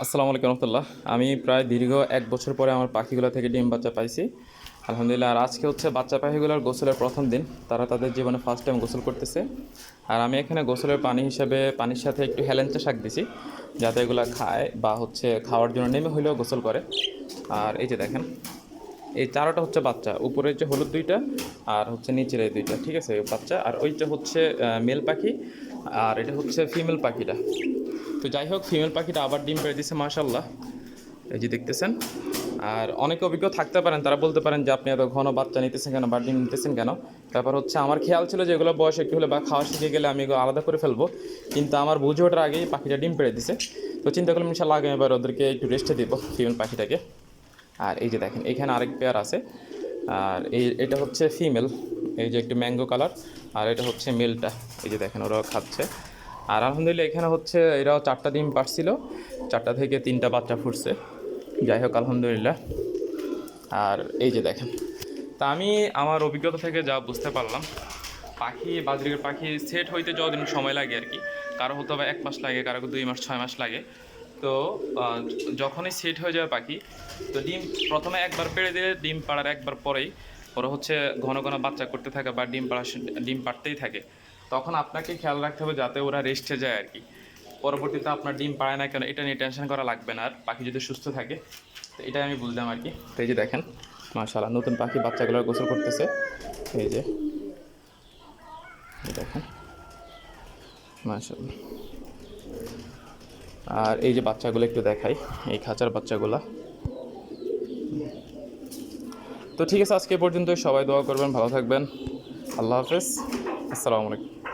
আসসালামু আলাইকুম রহমতুল্লাহ। আমি প্রায় দীর্ঘ 1 বছর পরে আমার পাখিগুলো থেকে ডিম বাচ্চা পাইছি আলহামদুলিল্লাহ। আর আজকে হচ্ছে বাচ্চা পাখিগুলোর গোসলের প্রথম দিন, তারা তাদের জীবনে ফার্স্ট টাইম গোসল করতেছে। আর আমি এখানে গোসলের পানি হিসাবে পানির সাথে একটু হেলেঞ্চা শাক দিছি, যাতে এগুলো খায় বা হচ্ছে খাওয়ার জন্য নেমে হইলেও গোসল করে। আর এই যে দেখেন, এই চারোটা হচ্ছে বাচ্চা, উপরের যে হলুদ দুইটা আর হচ্ছে নিচের এই দুইটা, ঠিক আছে, বাচ্চা। আর ওইটা হচ্ছে মেল পাখি, আর এটা হচ্ছে ফিমেল পাখিটা। তো যাই হোক, ফিমেল পাখিটা আবার ডিম পেড়ে দিচ্ছে মাশাল্লাহ, এই যে দেখতেছেন। আর অনেকে অভিজ্ঞ থাকতে পারেন, তারা বলতে পারেন যে আপনি এত ঘন বাচ্চা নিতেছেন কেন বা ডিম নিতেছেন কেন। ব্যাপার হচ্ছে, আমার খেয়াল ছিল যে এগুলো বয়স একটু হলে বা খাওয়া শিখে গেলে আমি এগুলো আলাদা করে ফেলবো, কিন্তু আমার বুঝে ওঠার আগেই পাখিটা ডিম পেড়ে দিছে। তো চিন্তা করলাম ইনশাল্লাহ আগামীবার ওদেরকে একটু রেস্টে দিব, ফিমেল পাখিটাকে। আর এই যে দেখেন, এখানে আরেক পেয়ার আছে। আর এটা হচ্ছে ফিমেল, এই যে একটু ম্যাঙ্গো কালার। আর এটা হচ্ছে মেলটা, এই যে দেখেন ওরাও খাচ্ছে। আর আলহামদুলিল্লাহ এখানে হচ্ছে এরাও 4টা ডিম পারছিল, 4টা থেকে 3টা বাচ্চা ফুটছে। যাই হোক আলহামদুলিল্লাহ। আর এই যে দেখেন, তা আমি আমার অভিজ্ঞতা থেকে যা বুঝতে পারলাম, পাখি বাজরিকের পাখি সেট হইতে যতদিন সময় লাগে আর কি, কারো হতে হবে 1 মাস লাগে, কারো 2 মাস 6 মাস লাগে। তো যখনই সেট হয়ে যাবে পাখি, তো ডিম প্রথমে একবার পেড়ে দিলে ডিম পাড়ার একবার পরেই ওরা হচ্ছে ঘন ঘন বাচ্চা করতে থাকে বা ডিম পাড়তেই থাকে। তখন আপনাকে খেয়াল রাখতে হবে যাতে ওরা রেস্টে যায় আর কি। পরবর্তীতে আপনার ডিম পাড়ায় না কেন এটা নিয়ে টেনশন করা লাগবে না, আর পাখি যদি সুস্থ থাকে। তো এটাই আমি বুঝলাম আর কি। তো এই যে দেখেন মাশাআল্লাহ, নতুন পাখি বাচ্চাগুলো গোসল করতেছে, এই যে দেখেন মাশাআল্লাহ। আর এই যে বাচ্চাগুলো একটু দেখাই, এই খাঁচার বাচ্চাগুলা। তো ঠিক আছে, আজকে পর্যন্ত সবাই দোয়া করবেন, ভালো থাকবেন। আল্লাহ হাফেজ, আসসালামু আলাইকুম।